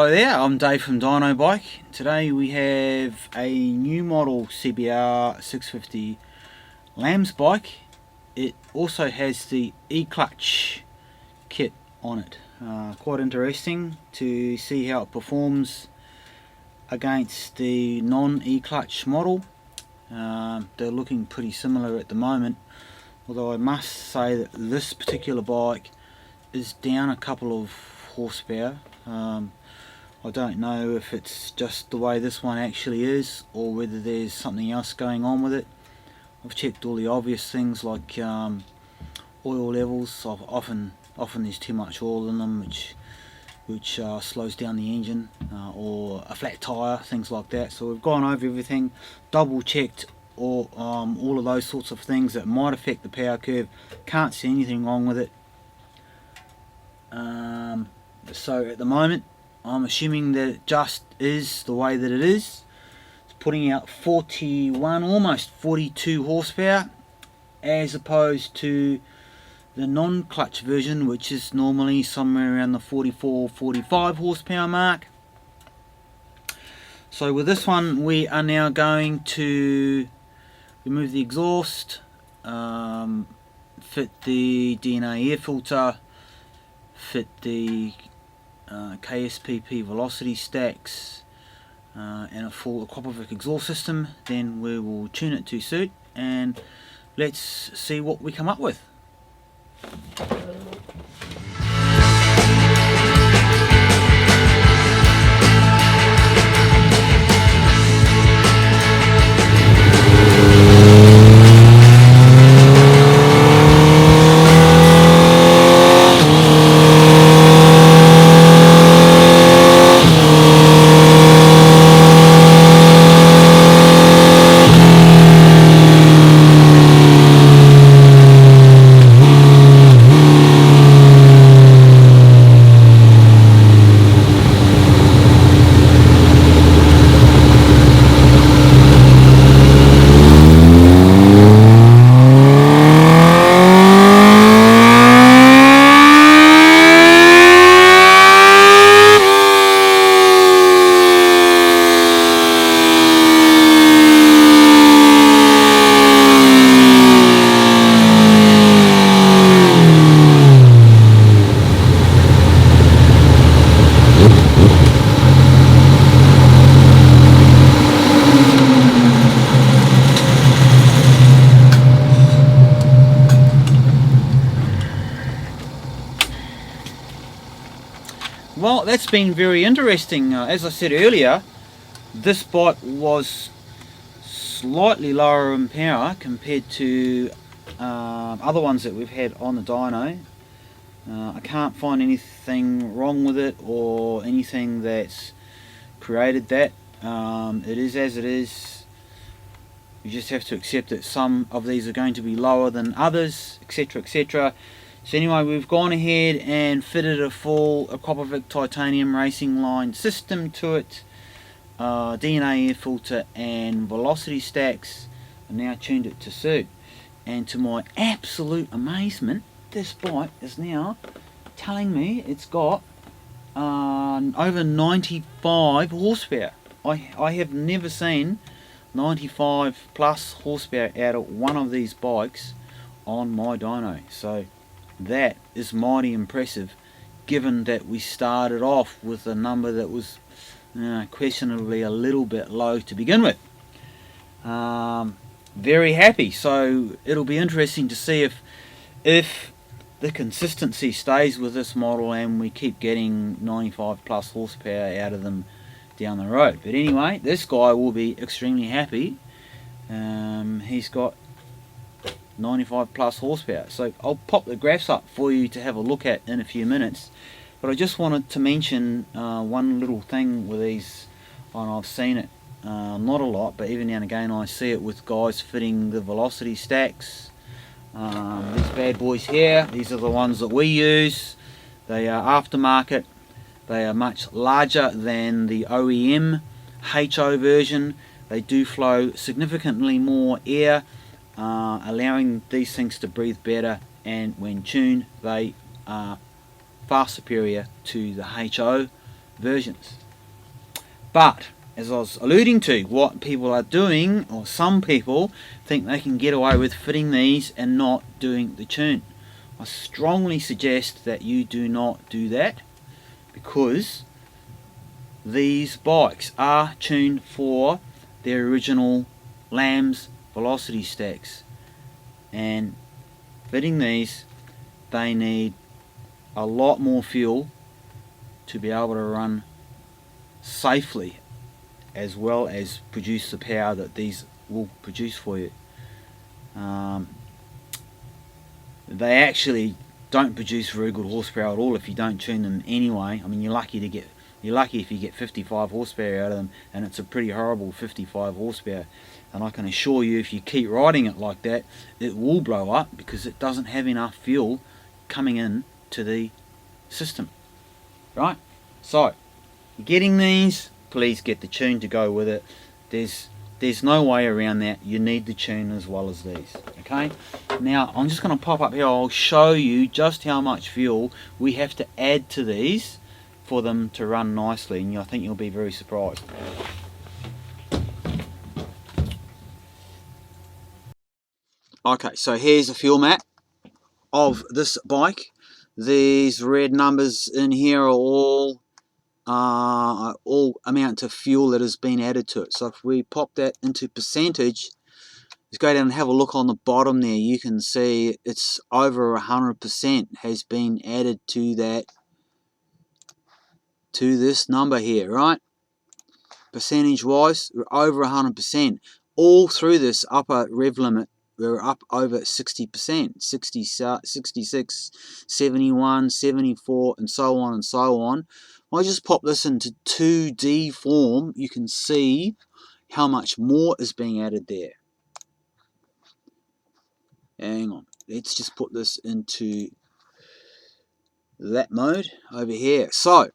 Hello there, I'm Dave from Dynobike. Today we have a new model CBR650 LAM's bike. It also has the E-clutch kit on it. Quite interesting to see how it performs against the non-E-clutch model. They're looking pretty similar at the moment, although I must say that this particular bike is down a couple of horsepower. I don't know if it's just the way this one actually is or whether there's something else going on with it. I've checked all the obvious things like oil levels. Often there's too much oil in them, which slows down the engine, or a flat tyre, things like that. So we've gone over everything, double checked all of those sorts of things that might affect the power curve. Can't see anything wrong with it. So at the moment I'm assuming that it just is the way that it is. It's putting out 41, almost 42 horsepower, as opposed to the non-clutch version, which is normally somewhere around the 44-45 horsepower mark. So with this one we are now going to remove the exhaust, fit the DNA air filter, fit the KSPP velocity stacks, and a full Aquapovic exhaust system. Then we will tune it to suit, and let's see what we come up with. Well, that's been very interesting. As I said earlier, this bike was slightly lower in power compared to other ones that we've had on the dyno. I can't find anything wrong with it or anything that's created that. It is as it is. You just have to accept that some of these are going to be lower than others, etc, etc. So anyway, we've gone ahead and fitted a full Aquapovic titanium racing line system to it, DNA air filter and velocity stacks, and now tuned it to suit. And to my absolute amazement, this bike is now telling me it's got over 95 horsepower. I have never seen 95 plus horsepower out of one of these bikes on my dyno. So that is mighty impressive, given that we started off with a number that was questionably a little bit low to begin with. Very happy. So it'll be interesting to see if the consistency stays with this model and we keep getting 95 plus horsepower out of them down the road. But anyway, this guy will be extremely happy. He's got 95 plus horsepower. So I'll pop the graphs up for you to have a look at in a few minutes, but I just wanted to mention one little thing with these, and I've seen it not a lot, but even now and again I see it with guys fitting the velocity stacks. These bad boys here, these are the ones that we use. They are aftermarket. They are much larger than the OEM HO version. They do flow significantly more air, allowing these things to breathe better, and when tuned they are far superior to the HO versions. But as I was alluding to, what people are doing, or some people think they can get away with fitting these and not doing the tune. I strongly suggest that you do not do that, because these bikes are tuned for their original LAM's velocity stacks, and fitting these, they need a lot more fuel to be able to run safely, as well as produce the power that these will produce for you. They actually don't produce very good horsepower at all if you don't tune them anyway. I mean, you're lucky if you get 55 horsepower out of them, and it's a pretty horrible 55 horsepower. And I can assure you, if you keep riding it like that, it will blow up, because it doesn't have enough fuel coming in to the system. Right? So, you're getting these, please get the tune to go with it. There's no way around that. You need the tune as well as these. Okay? Now, I'm just going to pop up here. I'll show you just how much fuel we have to add to these for them to run nicely, and I think you'll be very surprised. Okay, so here's a fuel map of this bike. These red numbers in here are all amount to fuel that has been added to it. So if we pop that into percentage, let's go down and have a look on the bottom there. You can see it's over 100% has been added to that, to this number here, right? Percentage wise, we're over 100%. All through this upper rev limit, we're up over 60%, 60, 66, 71, 74, and so on and so on. I just pop this into 2D form, you can see how much more is being added there. Hang on, let's just put this into that mode over here. So,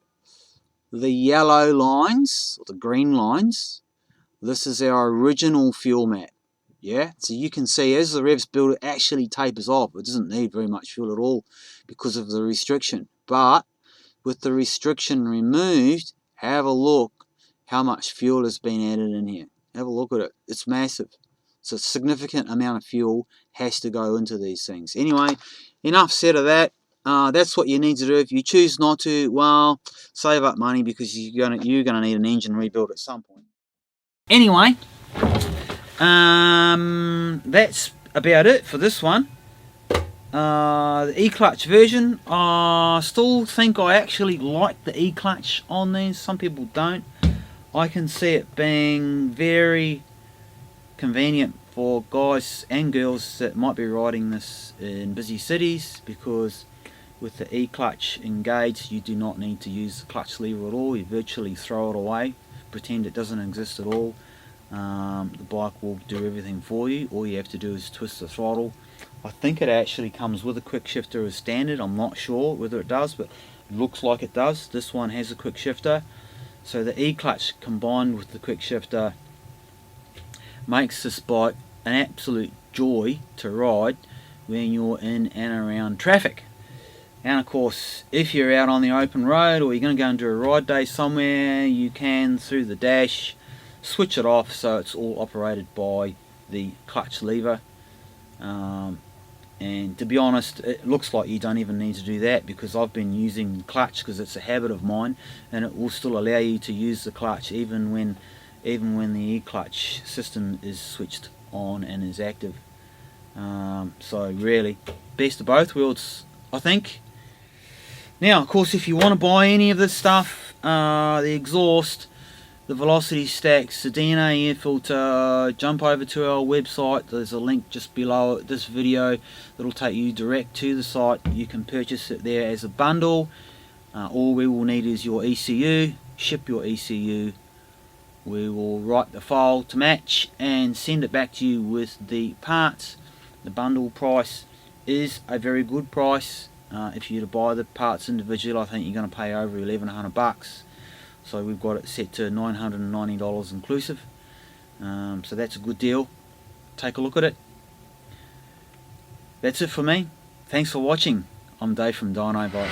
the yellow lines, or the green lines, this is our original fuel map. Yeah, so you can see as the revs build, it actually tapers off. It doesn't need very much fuel at all because of the restriction. But with the restriction removed, have a look how much fuel has been added in here. Have a look at it. It's massive. So a significant amount of fuel has to go into these things. Anyway, enough said of that. That's what you need to do. If you choose not to, well, save up money, because you're gonna need an engine rebuild at some point. Anyway, that's about it for this one. The E-clutch version, I still think I actually like the E-clutch on these. Some people don't. I can see it being very convenient for guys and girls that might be riding this in busy cities, because with the E-clutch engaged, you do not need to use the clutch lever at all. You virtually throw it away, pretend it doesn't exist at all. The bike will do everything for you. All you have to do is twist the throttle. I think it actually comes with a quick shifter as standard. I'm not sure whether it does, but it looks like it does. This one has a quick shifter. So the E-clutch combined with the quick shifter makes this bike an absolute joy to ride when you're in and around traffic. And of course, if you're out on the open road, or you're going to go and do a ride day somewhere, you can, through the dash, switch it off so it's all operated by the clutch lever. And to be honest, it looks like you don't even need to do that, because I've been using clutch because it's a habit of mine, and it will still allow you to use the clutch even when the E-clutch system is switched on and is active. So really, best of both worlds, I think. Now, of course, if you want to buy any of this stuff, the exhaust, the velocity stacks, the DNA air filter, jump over to our website. There's a link just below this video that'll take you direct to the site. You can purchase it there as a bundle. All we will need is your ECU. Ship your ECU. We will write the file to match and send it back to you with the parts. The bundle price is a very good price. If you were to buy the parts individually, I think you're going to pay over $1,100. So we've got it set to $990 inclusive. So that's a good deal. Take a look at it. That's it for me. Thanks for watching. I'm Dave from Dynobike.